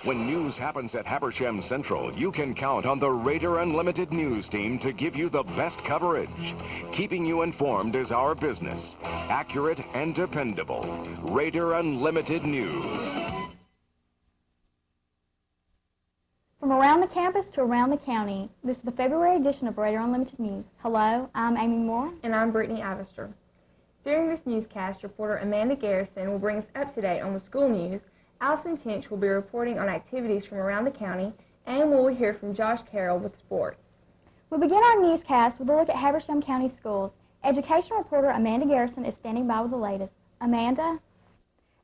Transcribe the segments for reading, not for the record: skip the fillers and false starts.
When news happens at Habersham Central, you can count on the Raider Unlimited News team to give you the best coverage. Keeping you informed is our business. Accurate and dependable. Raider Unlimited News. From around the campus to around the county, this is the February edition of Raider Unlimited News. Hello, I'm Amy Moore. And I'm Britney Ivester. During this newscast, reporter Amanda Garrison will bring us up to date on the school news. Allison Tinch will be reporting on activities from around the county, and we'll hear from Josh Carroll with sports. We'll begin our newscast with a look at Habersham County Schools. Education reporter Amanda Garrison is standing by with the latest. Amanda?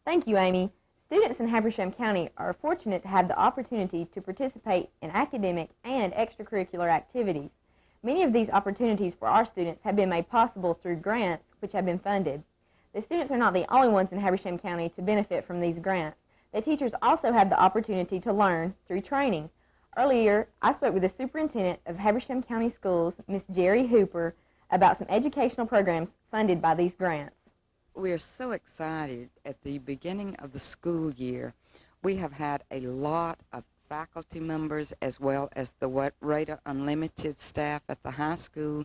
Thank you, Amy. Students in Habersham County are fortunate to have the opportunity to participate in academic and extracurricular activities. Many of these opportunities for our students have been made possible through grants which have been funded. The students are not the only ones in Habersham County to benefit from these grants. The teachers also have the opportunity to learn through training. Earlier, I spoke with the superintendent of Habersham County Schools, Ms. Jerry Hooper, about some educational programs funded by these grants. We are so excited at the beginning of the school year. We have had a lot of faculty members as well as the Raider Unlimited staff at the high school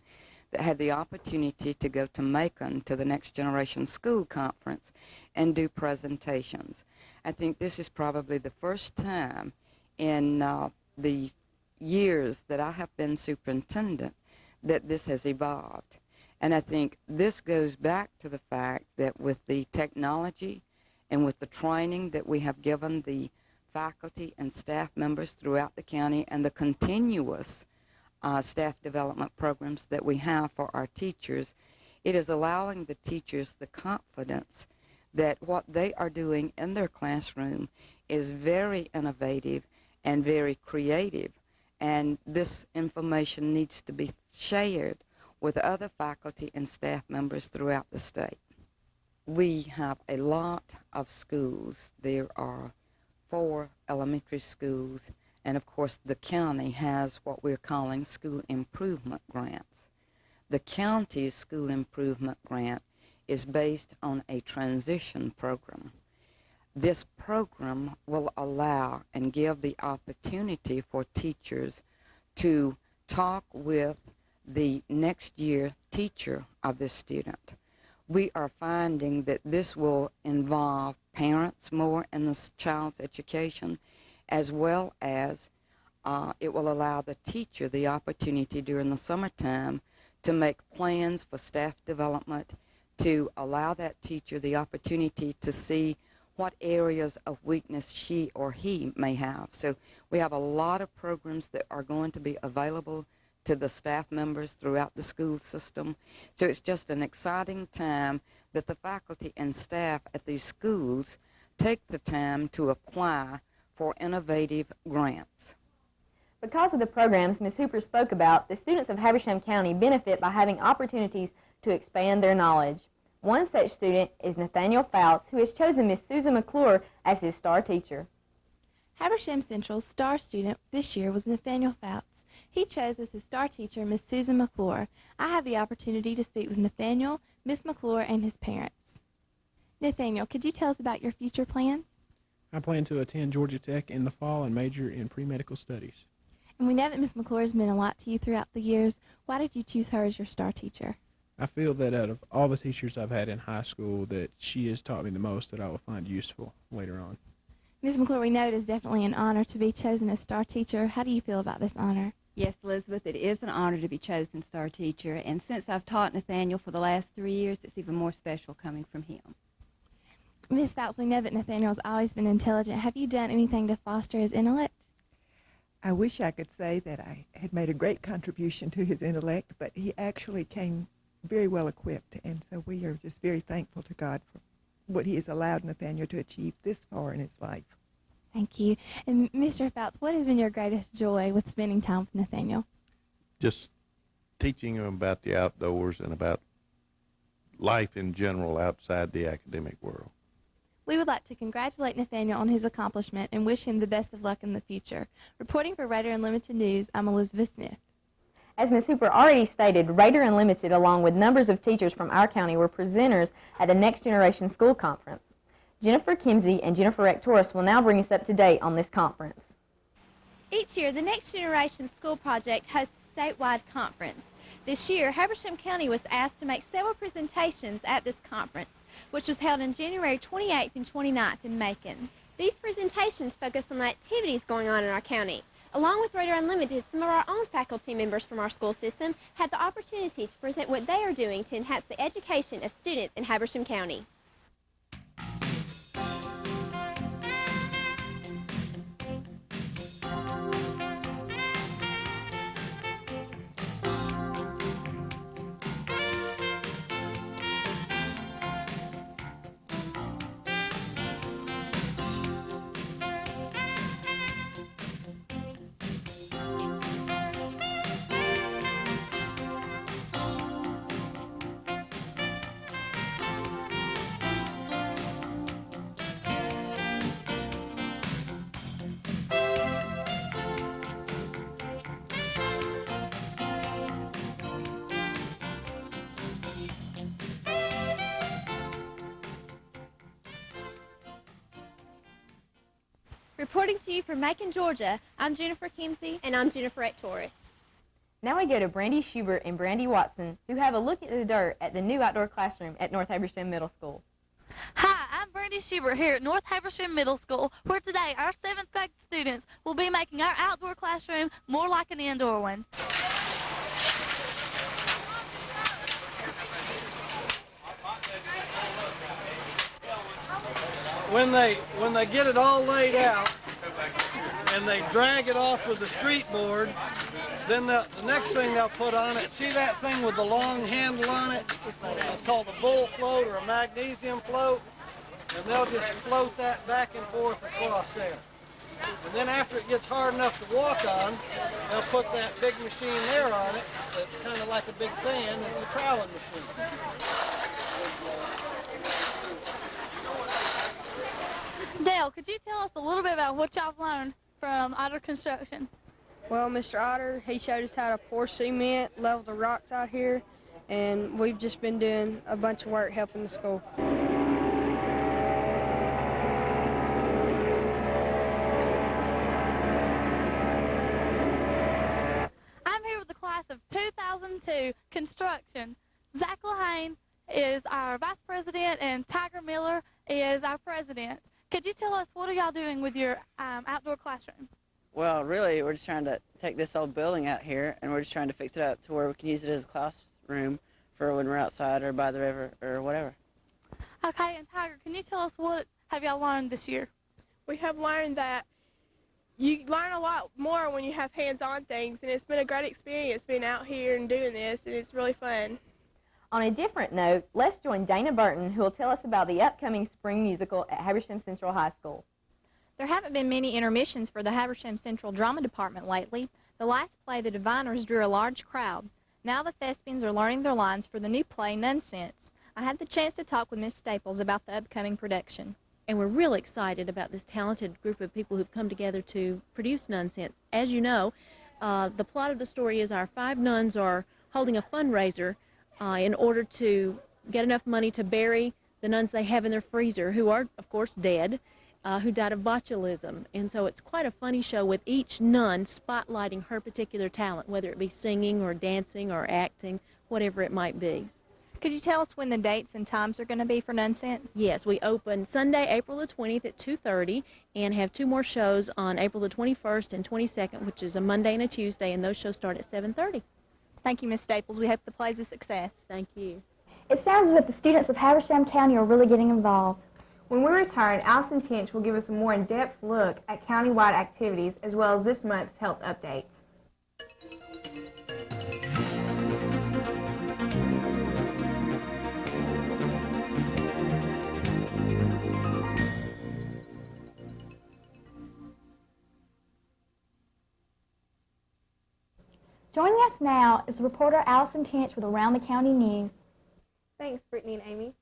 that had the opportunity to go to Macon to the Next Generation School Conference and do presentations. I think this is probably the first time in the years that I have been superintendent that this has evolved. And I think this goes back to the fact that with the technology and with the training that we have given the faculty and staff members throughout the county and the continuous staff development programs that we have for our teachers, it is allowing the teachers the confidence that what they are doing in their classroom is very innovative and very creative. And this information needs to be shared with other faculty and staff members throughout the state. We have a lot of schools. There are 4 elementary schools, and of course the county has what we're calling school improvement grants. The county's school improvement grant is based on a transition program. This program will allow and give the opportunity for teachers to talk with the next year teacher of the student. We are finding that this will involve parents more in the child's education, as well as it will allow the teacher the opportunity during the summertime to make plans for staff development, to allow that teacher the opportunity to see what areas of weakness she or he may have. So we have a lot of programs that are going to be available to the staff members throughout the school system. So it's just an exciting time that the faculty and staff at these schools take the time to apply for innovative grants. Because of the programs Ms. Hooper spoke about, the students of Habersham County benefit by having opportunities to expand their knowledge. One such student is Nathaniel Fouts, who has chosen Ms. Susan McClure as his star teacher. Habersham Central's star student this year was Nathaniel Fouts. He chose as his star teacher Miss Susan McClure. I had the opportunity to speak with Nathaniel, Miss McClure, and his parents. Nathaniel, could you tell us about your future plans? I plan to attend Georgia Tech in the fall and major in pre-medical studies. And we know that Miss McClure has meant a lot to you throughout the years. Why did you choose her as your star teacher? I feel that out of all the teachers I've had in high school, that she has taught me the most that I will find useful later on. Miss McClure, we know it is definitely an honor to be chosen as star teacher. How do you feel about this honor? Yes, Elizabeth, it is an honor to be chosen star teacher, and since I've taught Nathaniel for the last 3 years, it's even more special coming from him. Miss Fouts, we know that Nathaniel has always been intelligent. Have you done anything to foster his intellect? I wish I could say that I had made a great contribution to his intellect, but he actually came very well equipped, and so we are just very thankful to God for what he has allowed Nathaniel to achieve this far in his life. Thank you. And Mr. Fouts, what has been your greatest joy with spending time with Nathaniel? Just teaching him about the outdoors and about life in general outside the academic world. We would like to congratulate Nathaniel on his accomplishment and wish him the best of luck in the future. Reporting for Raider Unlimited News, I'm Elizabeth Smith. As Ms. Hooper already stated, Raider Unlimited, along with numbers of teachers from our county, were presenters at the Next Generation School Conference. Jennifer Kimsey and Jennifer Rectoris will now bring us up to date on this conference. Each year, the Next Generation School Project hosts a statewide conference. This year, Habersham County was asked to make several presentations at this conference, which was held on January 28th and 29th in Macon. These presentations focus on the activities going on in our county. Along with Radar Unlimited, some of our own faculty members from our school system had the opportunity to present what they are doing to enhance the education of students in Habersham County. Reporting to you from Macon, Georgia, I'm Jennifer Kimsey. And I'm Jennifer Rectoris. Now we go to Brandy Schubert and Brandy Watson, who have a look at the dirt at the new outdoor classroom at North Habersham Middle School. Hi, I'm Brandy Schubert here at North Habersham Middle School, where today our 7th grade students will be making our outdoor classroom more like an indoor one. When they get it all laid out and they drag it off with the street board, then the next thing they'll put on it, see that thing with the long handle on it? It's called a bull float or a magnesium float, and they'll just float that back and forth across there. And then after it gets hard enough to walk on, they'll put that big machine there on it. It's kind of like a big fan. It's a troweling machine. Dale, could you tell us a little bit about what y'all learned from Otter Construction? Well, Mr. Otter, he showed us how to pour cement, level the rocks out here, and we've just been doing a bunch of work helping the school. I'm here with the class of 2002 construction. Zach Lahane is our vice president and Tiger Miller is our president. Could you tell us what are y'all doing with your outdoor classroom? Well, really, we're just trying to take this old building out here, and we're just trying to fix it up to where we can use it as a classroom for when we're outside or by the river or whatever. Okay, and Tiger, can you tell us what have y'all learned this year? We have learned that you learn a lot more when you have hands-on things, and it's been a great experience being out here and doing this, and it's really fun. On a different note, let's join Dana Burton, who will tell us about the upcoming spring musical at Habersham Central High School. There haven't been many intermissions for the Habersham Central Drama Department lately. The last play, The Diviners, drew a large crowd. Now the thespians are learning their lines for the new play, Nonsense. I had the chance to talk with Miss Staples about the upcoming production. And we're really excited about this talented group of people who've come together to produce Nonsense. As you know, the plot of the story is our 5 nuns are holding a fundraiser in order to get enough money to bury the nuns they have in their freezer, who are, of course, dead, who died of botulism. And so it's quite a funny show with each nun spotlighting her particular talent, whether it be singing or dancing or acting, whatever it might be. Could you tell us when the dates and times are going to be for Nonsense? Yes, we open Sunday, April the 20th at 2:30 and have 2 more shows on April the 21st and 22nd, which is a Monday and a Tuesday, and those shows start at 7:30. Thank you, Miss Staples. We hope the play's a success. Thank you. It sounds as if the students of Habersham County are really getting involved. When we return, Allison Tinch will give us a more in-depth look at county-wide activities as well as this month's health update. Joining us now is reporter Allison Tinch with Around the County News. Thanks, Brittany and Amy.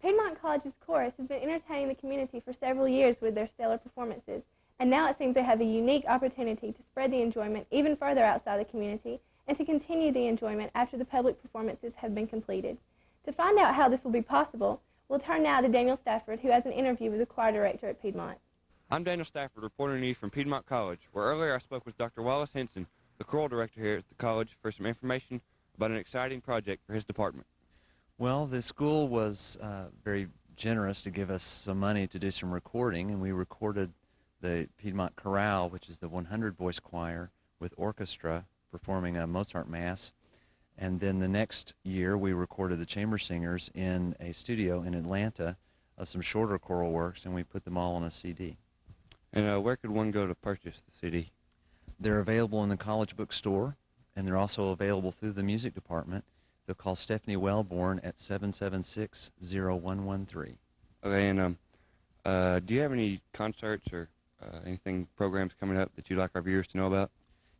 Piedmont College's chorus has been entertaining the community for several years with their stellar performances, and now it seems they have a unique opportunity to spread the enjoyment even further outside the community and to continue the enjoyment after the public performances have been completed. To find out how this will be possible, We'll turn now to Daniel Stafford, who has an interview with the choir director at Piedmont. I'm Daniel Stafford, reporting to you from Piedmont College, where earlier I spoke with Dr. Wallace Henson, the choral director here at the college, for some information about an exciting project for his department. Well, the school was very generous to give us some money to do some recording, and we recorded the Piedmont Chorale, which is the 100-voice choir with orchestra performing a Mozart Mass. And then the next year, we recorded the chamber singers in a studio in Atlanta of some shorter choral works, and we put them all on a CD. And where could one go to purchase the CD? They're available in the college bookstore, and they're also available through the music department. They'll call Stephanie Wellborn at 776-0113. Okay, and do you have any concerts or anything, programs coming up that you'd like our viewers to know about?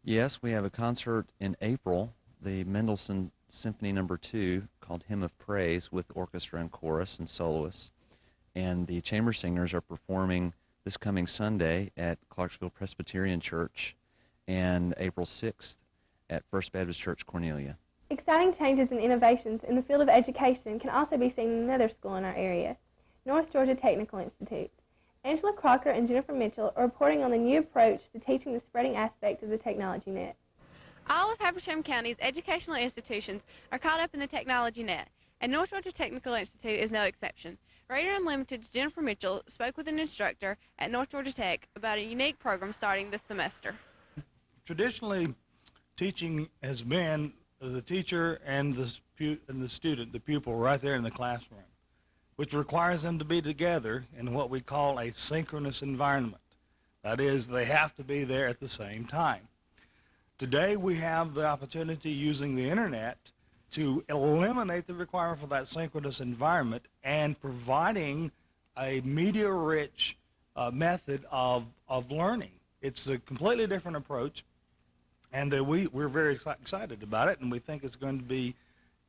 Yes, we have a concert in April, the Mendelssohn Symphony No. 2, called Hymn of Praise, with orchestra and chorus and soloists. And the chamber singers are performing this coming Sunday at Clarksville Presbyterian Church and April 6th at First Baptist Church, Cornelia. Exciting changes and innovations in the field of education can also be seen in another school in our area, North Georgia Technical Institute. Angela Crocker and Jennifer Mitchell are reporting on the new approach to teaching the spreading aspect of the technology net. All of Habersham County's educational institutions are caught up in the technology net, and North Georgia Technical Institute is no exception. Radio Unlimited's Jennifer Mitchell spoke with an instructor at North Georgia Tech about a unique program starting this semester. Traditionally, teaching has been the teacher and the student, the pupil, right there in the classroom, which requires them to be together in what we call a synchronous environment. That is, they have to be there at the same time. Today, we have the opportunity, using the internet, to eliminate the requirement for that synchronous environment and providing a media-rich method of learning. It's a completely different approach, and we're very excited about it, and we think it's going to be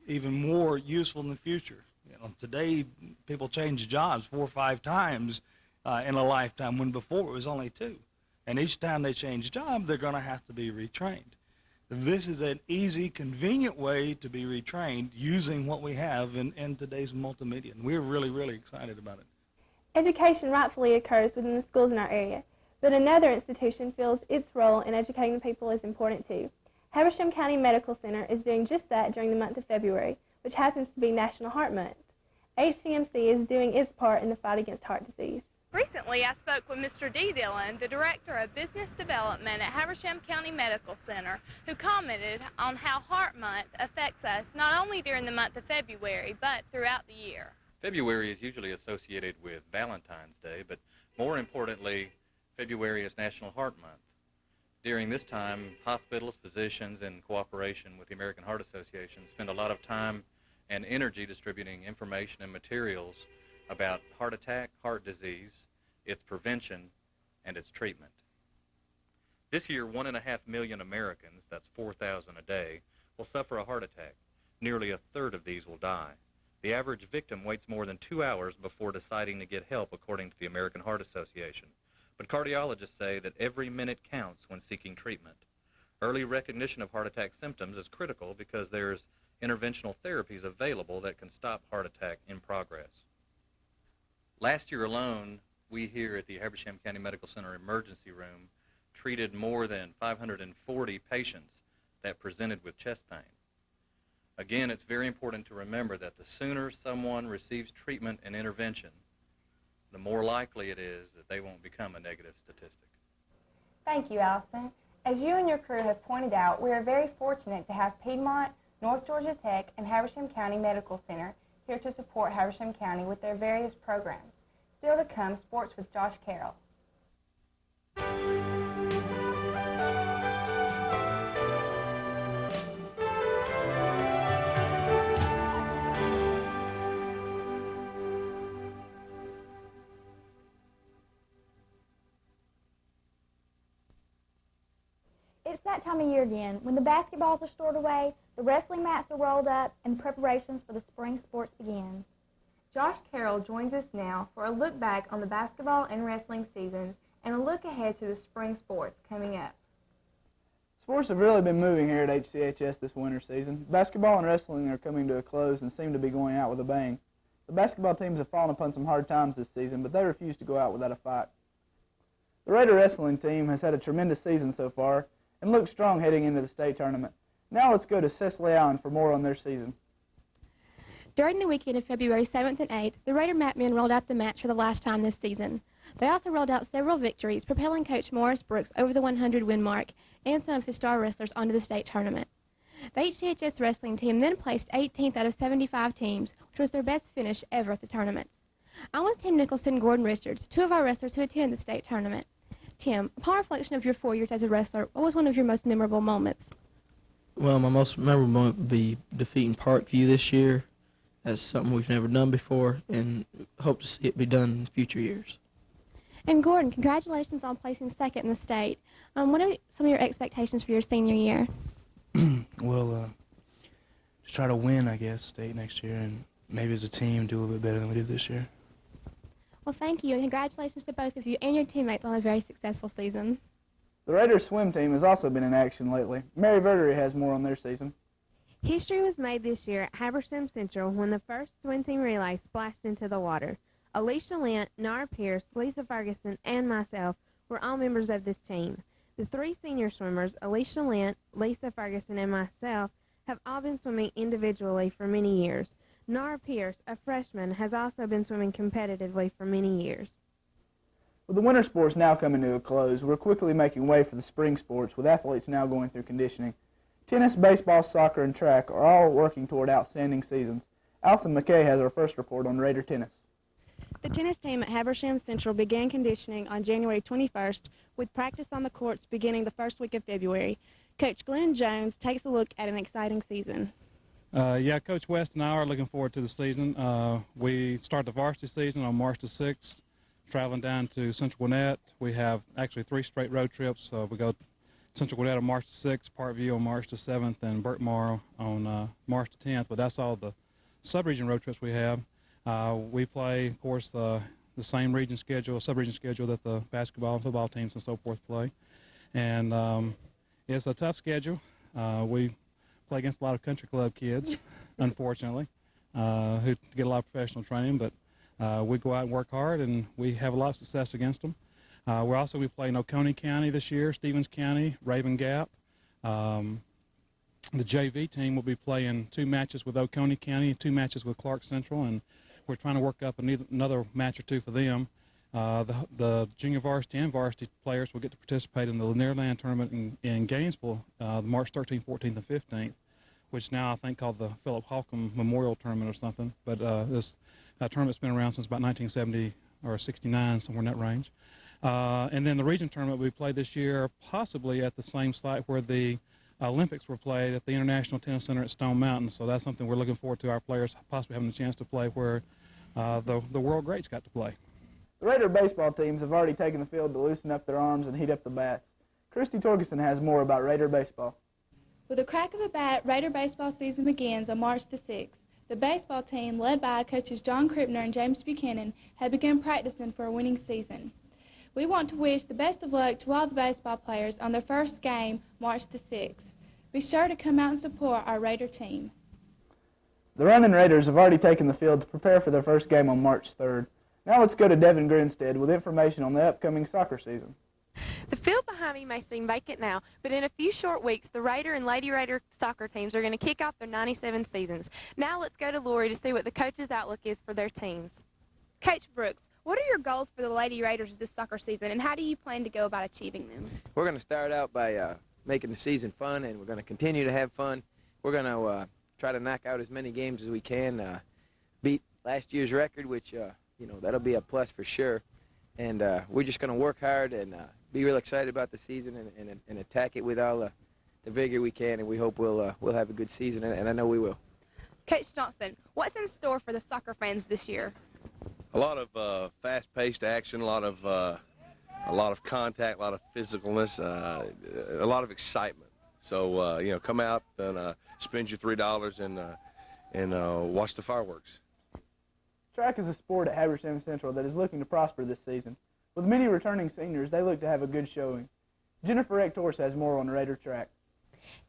even more useful in the future. You know, today, people change jobs 4 or 5 times in a lifetime, when before it was only 2. And each time they change job, they're going to have to be retrained. This is an easy, convenient way to be retrained using what we have in today's multimedia. And we're really, really excited about it. Education rightfully occurs within the schools in our area, but another institution feels its role in educating the people is important too. Habersham County Medical Center is doing just that during the month of February, which happens to be National Heart Month. HCMC is doing its part in the fight against heart disease. Recently, I spoke with Mr. D. Dillon, the Director of Business Development at Habersham County Medical Center, who commented on how Heart Month affects us not only during the month of February, but throughout the year. February is usually associated with Valentine's Day, but more importantly, February is National Heart Month. During this time, hospitals, physicians, in cooperation with the American Heart Association, spend a lot of time and energy distributing information and materials about heart attack, heart disease, its prevention, and its treatment. This year, 1.5 million Americans, that's 4,000 a day, will suffer a heart attack. Nearly a third of these will die. The average victim waits more than 2 hours before deciding to get help, according to the American Heart Association. But cardiologists say that every minute counts when seeking treatment. Early recognition of heart attack symptoms is critical because there's interventional therapies available that can stop heart attack in progress. Last year alone, we here at the Habersham County Medical Center Emergency Room treated more than 540 patients that presented with chest pain. Again, it's very important to remember that the sooner someone receives treatment and intervention, the more likely it is that they won't become a negative statistic. Thank you, Allison. As you and your crew have pointed out, we are very fortunate to have Piedmont, North Georgia Tech, and Habersham County Medical Center here to support Habersham County with their various programs. Still to come, sports with Josh Carroll. It's that time of year again, when the basketballs are stored away, the wrestling mats are rolled up, and preparations for the spring sports begin. Josh Carroll joins us now for a look back on the basketball and wrestling seasons and a look ahead to the spring sports coming up. Sports have really been moving here at HCHS this winter season. Basketball and wrestling are coming to a close and seem to be going out with a bang. The basketball teams have fallen upon some hard times this season, but they refuse to go out without a fight. The Raider wrestling team has had a tremendous season so far and looks strong heading into the state tournament. Now let's go to Cicely Allen for more on their season. During the weekend of February 7th and 8th, the Raider Mat Men rolled out the match for the last time this season. They also rolled out several victories, propelling Coach Morris Brooks over the 100-win mark and some of his star wrestlers onto the state tournament. The HCHS wrestling team then placed 18th out of 75 teams, which was their best finish ever at the tournament. I'm with Tim Nicholson and Gordon Richards, two of our wrestlers who attended the state tournament. Tim, upon reflection of your 4 years as a wrestler, what was one of your most memorable moments? Well, my most memorable moment would be defeating Parkview this year. That's something we've never done before, and hope to see it be done in future years. And Gordon, congratulations on placing second in the state. What are some of your expectations for your senior year? Well, just try to win, I guess, state next year, and maybe as a team do a little bit better than we did this year. Well, thank you, and congratulations to both of you and your teammates on a very successful season. The Raiders swim team has also been in action lately. Mary Verdery has more on their season. History was made this year at Habersham Central when the first swim team relay splashed into the water. Alicia Lent, Nara Pierce, Lisa Ferguson, and myself were all members of this team. The 3 senior swimmers, Alicia Lent, Lisa Ferguson, and myself, have all been swimming individually for many years. Nara Pierce, a freshman, has also been swimming competitively for many years. With the winter sports now coming to a close, we're quickly making way for the spring sports, with athletes now going through conditioning. Tennis, baseball, soccer, and track are all working toward outstanding seasons. Allison McKay has our first report on Raider tennis. The tennis team at Habersham Central began conditioning on January 21st, with practice on the courts beginning the first week of February. Coach Glenn Jones takes a look at an exciting season. Yeah, Coach West and I are looking forward to the season. We start the varsity season on March the 6th, traveling down to Central Gwinnett. We have actually 3 straight road trips. We go to Central Gwinnett on March the 6th, Parkview on March the 7th, and Burtmore on March the 10th. But that's all the sub-region road trips we have. We play, of course, the same region schedule, sub-region schedule that the basketball and football teams and so forth play. And it's a tough schedule. We play against a lot of country club kids, unfortunately, who get a lot of professional training, but we go out and work hard, and we have a lot of success against them. We play in Oconee County this year, Stevens County, Raven Gap. The JV team will be playing 2 matches with Oconee County and 2 matches with Clark Central, and we're trying to work up another match or 2 for them. The junior varsity and varsity players will get to participate in the Lanier tournament in Gainesville, March 13th, 14th, and 15th, which now I think called the Philip Holcomb Memorial Tournament or something. But this tournament's been around since about 1970 or 69, somewhere in that range. And then the region tournament we played this year, possibly at the same site where the Olympics were played, at the International Tennis Center at Stone Mountain. So that's something we're looking forward to, our players possibly having a chance to play where the world greats got to play. The Raider baseball teams have already taken the field to loosen up their arms and heat up the bats. Christy Torgerson has more about Raider baseball. With a crack of a bat, Raider baseball season begins on March the 6th. The baseball team, led by coaches John Krippner and James Buchanan, have begun practicing for a winning season. We want to wish the best of luck to all the baseball players on their first game, March the 6th. Be sure to come out and support our Raider team. The Running Raiders have already taken the field to prepare for their first game on March 3rd. Now let's go to Devin Grinstead with information on the upcoming soccer season. The field behind me may seem vacant now, but in a few short weeks, the Raider and Lady Raider soccer teams are going to kick off their 97 seasons. Now let's go to Lori to see what the coach's outlook is for their teams. Coach Brooks, what are your goals for the Lady Raiders this soccer season, and how do you plan to go about achieving them? We're going to start out by making the season fun, and we're going to continue to have fun. We're going to try to knock out as many games as we can, beat last year's record, which that'll be a plus for sure. And we're just going to work hard and be real excited about the season and attack it with all the vigor we can, and we hope we'll have a good season, and I know we will. Coach Johnson, what's in store for the soccer fans this year? A lot of fast-paced action, a lot of contact, a lot of physicalness, a lot of excitement. So come out and spend your $3 and watch the fireworks. Track is a sport at Habersham Central that is looking to prosper this season. With many returning seniors, they look to have a good showing. Jennifer Rectors has more on Raider track.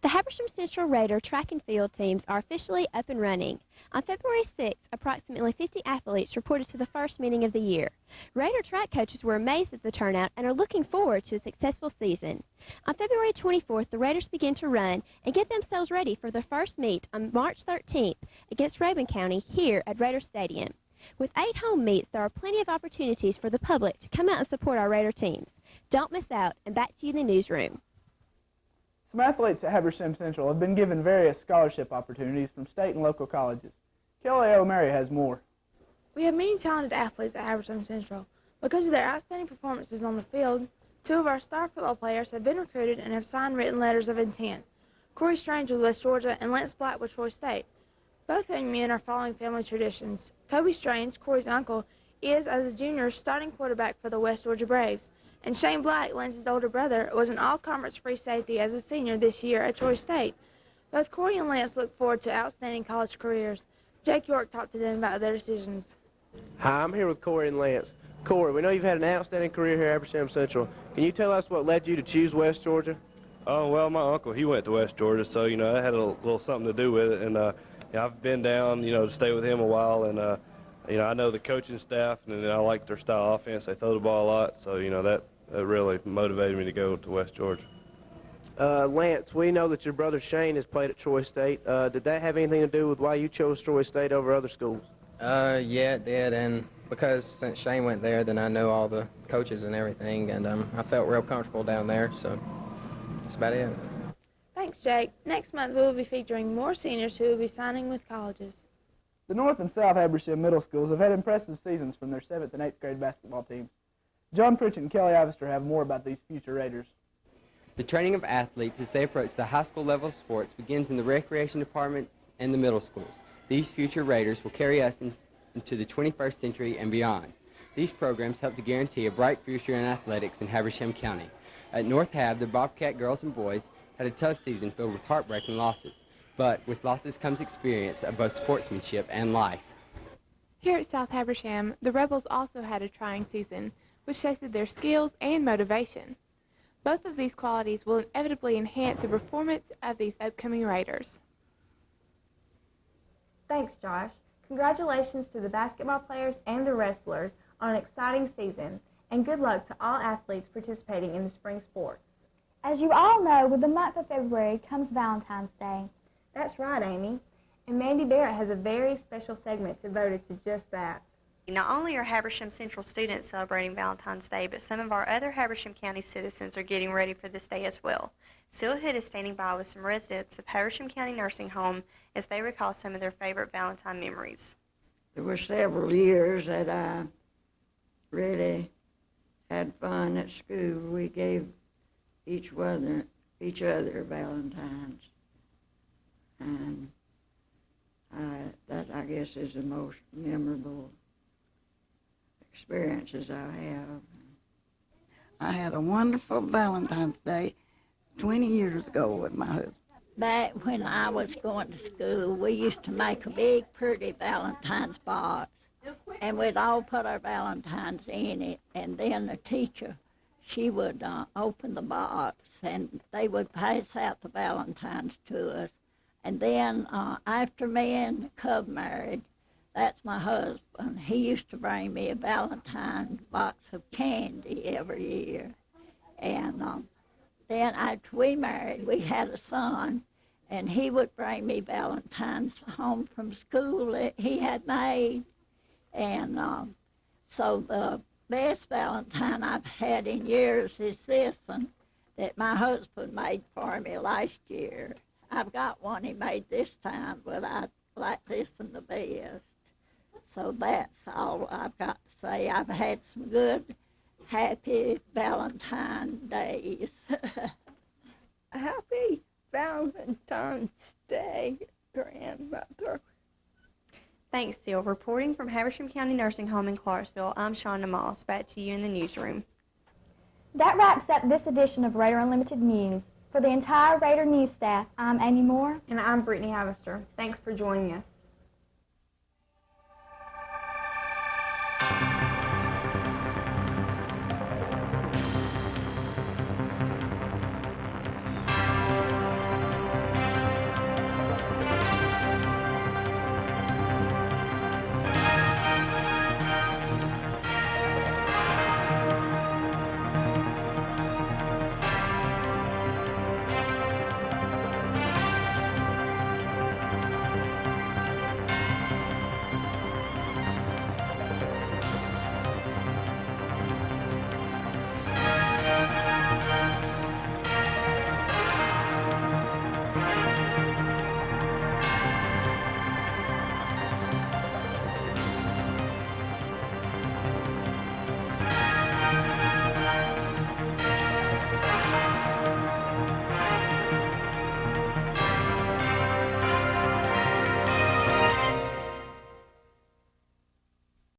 The Habersham Central Raider track and field teams are officially up and running. On February 6th, approximately 50 athletes reported to the first meeting of the year. Raider track coaches were amazed at the turnout and are looking forward to a successful season. On February 24th, the Raiders begin to run and get themselves ready for their first meet on March 13th against Rabun County here at Raider Stadium. With 8 home meets, there are plenty of opportunities for the public to come out and support our Raider teams. Don't miss out, and back to you in the newsroom. Some athletes at Habersham Central have been given various scholarship opportunities from state and local colleges. Kelly O'Mary has more. We have many talented athletes at Habersham Central. Because of their outstanding performances on the field, 2 of our star football players have been recruited and have signed written letters of intent. Corey Strange with West Georgia and Lance Black with Troy State. Both young men are following family traditions. Toby Strange, Corey's uncle, is, as a junior, starting quarterback for the West Georgia Braves. And Shane Black, Lance's older brother, was an all-conference free safety as a senior this year at Troy State. Both Corey and Lance look forward to outstanding college careers. Jake York talked to them about their decisions. Hi, I'm here with Corey and Lance. Corey, we know you've had an outstanding career here at Habersham Central. Can you tell us what led you to choose West Georgia? Oh, well, my uncle, he went to West Georgia, so, that had a little something to do with it. And, I've been down, to stay with him a while. And, I know the coaching staff, and I like their style of offense. They throw the ball a lot, so, that really motivated me to go to West Georgia. Lance, we know that your brother Shane has played at Troy State. Did that have anything to do with why you chose Troy State over other schools? Yeah, it did, and because since Shane went there, then I know all the coaches and everything, and I felt real comfortable down there, so that's about it. Thanks, Jake. Next month, we will be featuring more seniors who will be signing with colleges. The North and South Habersham middle schools have had impressive seasons from their 7th and 8th grade basketball teams. John Pritchett and Kelly Ivester have more about these future Raiders. The training of athletes as they approach the high school level of sports begins in the recreation departments and the middle schools. These future Raiders will carry us into the 21st century and beyond. These programs help to guarantee a bright future in athletics in Habersham County. At North Hab, the Bobcat girls and boys had a tough season filled with heartbreaking losses. But with losses comes experience of both sportsmanship and life. Here at South Habersham, the Rebels also had a trying season, which tested their skills and motivation. Both of these qualities will inevitably enhance the performance of these upcoming Raiders. Thanks, Josh. Congratulations to the basketball players and the wrestlers on an exciting season, and good luck to all athletes participating in the spring sports. As you all know, with the month of February comes Valentine's Day. That's right, Amy. And Mandy Barrett has a very special segment devoted to just that. Not only are Habersham Central students celebrating Valentine's Day, but some of our other Habersham County citizens are getting ready for this day as well. Syl Hood is standing by with some residents of Habersham County Nursing Home as they recall some of their favorite Valentine memories. There were several years that I really had fun at school. We gave each other Valentines. And that, I guess, is the most memorable experiences I have. I had a wonderful Valentine's Day 20 years ago with my husband. Back when I was going to school, we used to make a big, pretty Valentine's box, and we'd all put our Valentines in it, and then the teacher, she would open the box, and they would pass out the Valentines to us. And then after me and Cub married, that's my husband, he used to bring me a Valentine box of candy every year. And then after we married, we had a son, and he would bring me Valentines home from school that he had made. And so the best Valentine I've had in years is this one that my husband made for me last year. I've got one he made this time, but I like this one the best. So that's all I've got to say. I've had some good, happy Valentine days. Happy Valentine's Day, grandmother. Thanks, Syl. Reporting from Habersham County Nursing Home in Clarksville, I'm Shonda Moss. Back to you in the newsroom. That wraps up this edition of Raider Unlimited News. For the entire Raider News staff, I'm Amy Moore. And I'm Britney Ivester. Thanks for joining us.